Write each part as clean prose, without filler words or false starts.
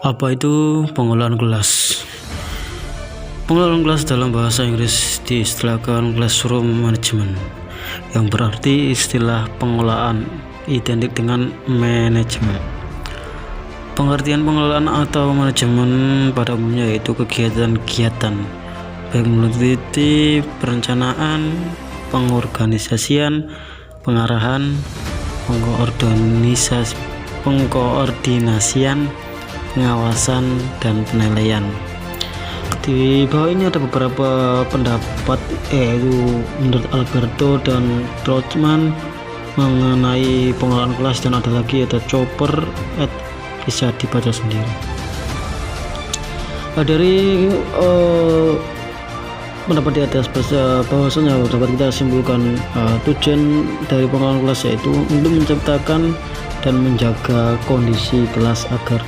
Apa itu pengelolaan kelas? Pengelolaan kelas dalam bahasa Inggris diistilahkan classroom management, yang berarti istilah pengelolaan identik dengan manajemen. Pengertian pengelolaan atau manajemen pada umumnya yaitu kegiatan-kegiatan baik meneliti, perencanaan, pengorganisasian, pengarahan, pengkoordinasian, pengawasan, dan penilaian. Di bawah ini ada beberapa pendapat yaitu menurut Alberto dan Troutman mengenai pengelolaan kelas, dan ada lagi ada Chopper bisa dibaca sendiri. Dari pendapat di atas bahwasanya dapat kita simpulkan tujuan dari pengelolaan kelas yaitu untuk menciptakan dan menjaga kondisi kelas agar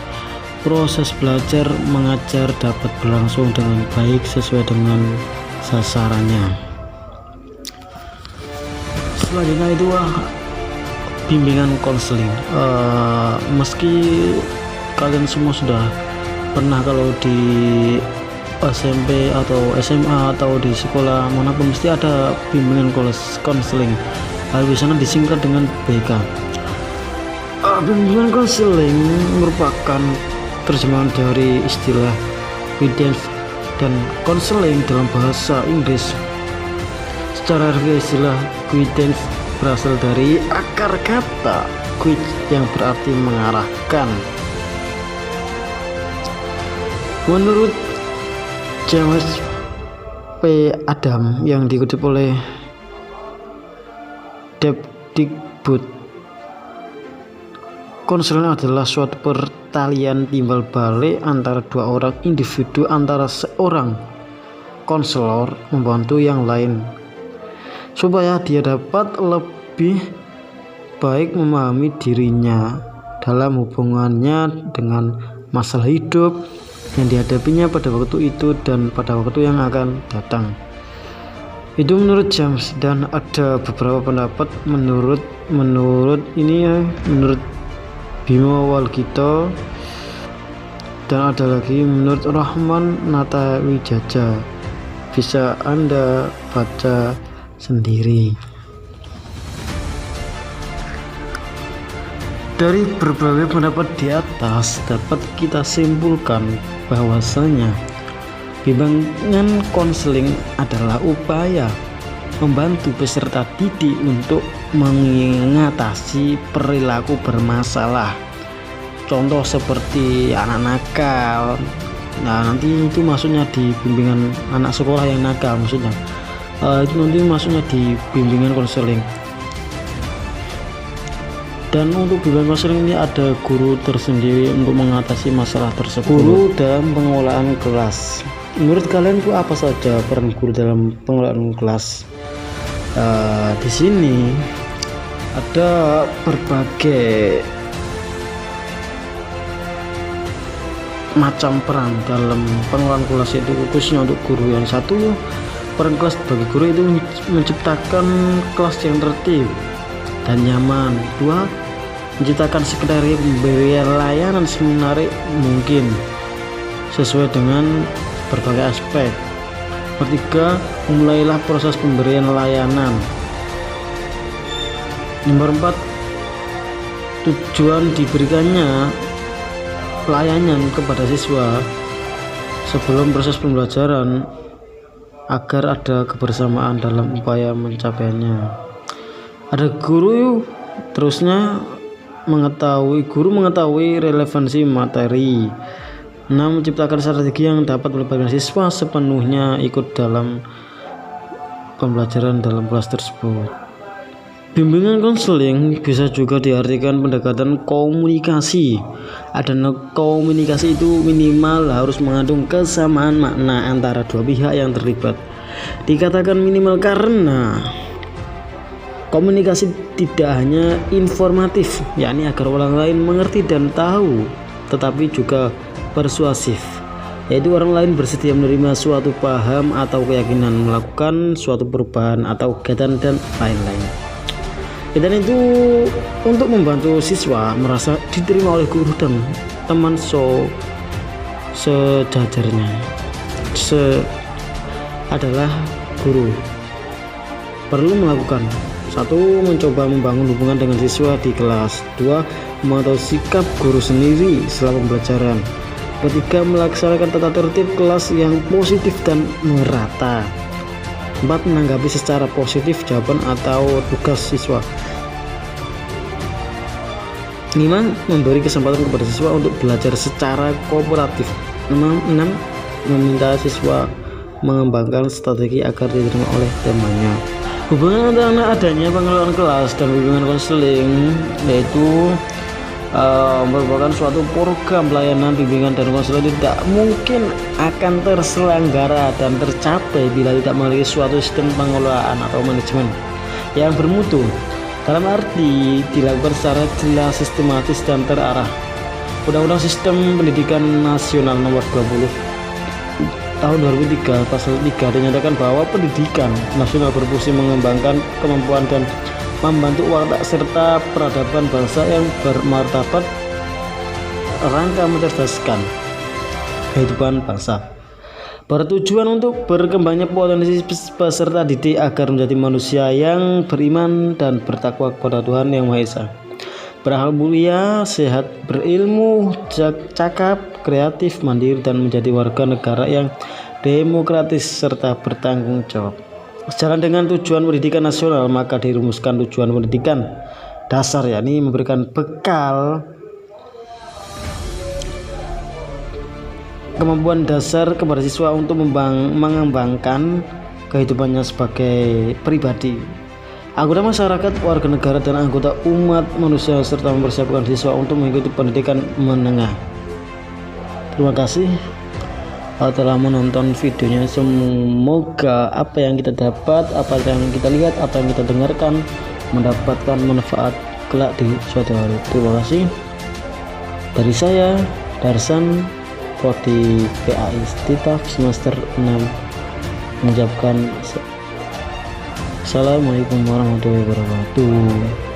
proses belajar mengajar dapat berlangsung dengan baik sesuai dengan sasarannya. Selanjutnya itu bimbingan konseling. Meski kalian semua sudah pernah kalau di SMP atau SMA atau di sekolah manapun mesti ada bimbingan konseling. Hal biasanya disingkat dengan BK. Bimbingan konseling merupakan terjemahan dari istilah guidance dan konseling dalam bahasa Inggris. Secara harfiah istilah guidance berasal dari akar kata guide yang berarti mengarahkan. Menurut James P. Adam yang dikutip oleh Depdikbud, konseling adalah suatu pertalian timbal balik antara dua orang individu, antara seorang konselor membantu yang lain supaya dia dapat lebih baik memahami dirinya dalam hubungannya dengan masalah hidup yang dihadapinya pada waktu itu dan pada waktu yang akan datang. Itu menurut James, dan ada beberapa pendapat menurut Bimo Walgito, dan ada lagi menurut Rahman Natawijaja. Bisa Anda baca sendiri. Dari berbagai pendapat di atas dapat kita simpulkan bahwasanya bimbingan konseling adalah upaya membantu peserta didik untuk mengatasi perilaku bermasalah. Contoh seperti anak nakal. Nah, nanti itu maksudnya di bimbingan anak sekolah yang nakal maksudnya. Itu nanti maksudnya di bimbingan konseling. Dan untuk bimbingan konseling ini ada guru tersendiri untuk mengatasi masalah tersebut. Guru dalam pengelolaan kelas. Menurut kalian itu apa saja peran guru dalam pengelolaan kelas? Di sini ada berbagai macam peran dalam pengelolaan kelas, itu khususnya untuk guru. Yang satu, peran kelas bagi guru itu menciptakan kelas yang tertib dan nyaman. Dua, menciptakan sekretariat memberi layanan semenarik mungkin sesuai dengan berbagai aspek. Ketiga, memulailah proses pemberian layanan. Nomor 4, tujuan diberikannya pelayanan kepada siswa sebelum proses pembelajaran agar ada kebersamaan dalam upaya mencapainya. Ada guru terusnya guru mengetahui relevansi materi. 6, menciptakan strategi yang dapat melibatkan siswa sepenuhnya ikut dalam pembelajaran dalam kelas tersebut. Bimbingan konseling bisa juga diartikan pendekatan komunikasi. Adanya komunikasi itu minimal harus mengandung kesamaan makna antara dua pihak yang terlibat. Dikatakan minimal karena komunikasi tidak hanya informatif, yakni agar orang lain mengerti dan tahu, tetapi juga persuasif, yaitu orang lain bersedia menerima suatu paham atau keyakinan, melakukan suatu perubahan atau kegiatan dan lain-lain. Dan itu untuk membantu siswa merasa diterima oleh guru dan teman sejajarnya adalah guru. Perlu melakukan 1. Mencoba membangun hubungan dengan siswa di kelas. 2. Memantau sikap guru sendiri selama pembelajaran. 3. Melaksanakan tata tertib kelas yang positif dan merata. 4. Menanggapi secara positif jawaban atau tugas siswa. 5. Memberi kesempatan kepada siswa untuk belajar secara kooperatif. 6. Meminta siswa mengembangkan strategi agar diterima oleh temannya. Hubungan antara adanya pengelolaan kelas dan bimbingan konseling yaitu merupakan suatu program pelayanan bimbingan dan konseling tidak mungkin akan terselenggara dan tercapai bila tidak memiliki suatu sistem pengelolaan atau manajemen yang bermutu, dalam arti dilakukan secara jelas, sistematis dan terarah. Undang-Undang Sistem Pendidikan Nasional Nomor 20 Tahun 2003 Pasal 3 dinyatakan bahwa pendidikan nasional berfungsi mengembangkan kemampuan dan membantu watak serta peradaban bangsa yang bermartabat, rangka mencerdaskan kehidupan bangsa, bertujuan untuk berkembangnya potensi peserta didik agar menjadi manusia yang beriman dan bertakwa kepada Tuhan Yang Maha Esa, berakhlak mulia, sehat, berilmu, cakap, kreatif, mandiri, dan menjadi warga negara yang demokratis serta bertanggung jawab. Sejalan dengan tujuan pendidikan nasional, maka dirumuskan tujuan pendidikan dasar, yakni memberikan bekal kemampuan dasar kepada siswa untuk mengembangkan kehidupannya sebagai pribadi, anggota masyarakat, warga negara, dan anggota umat manusia, serta mempersiapkan siswa untuk mengikuti pendidikan menengah. Terima kasih telah menonton videonya. Semoga apa yang kita dapat, apa yang kita lihat, apa yang kita dengarkan mendapatkan manfaat kelak di suatu hari. Terima kasih. Dari saya, Darsan, Prodi PAI Stitaf semester 6, mengucapkan Assalamualaikum warahmatullahi wabarakatuh.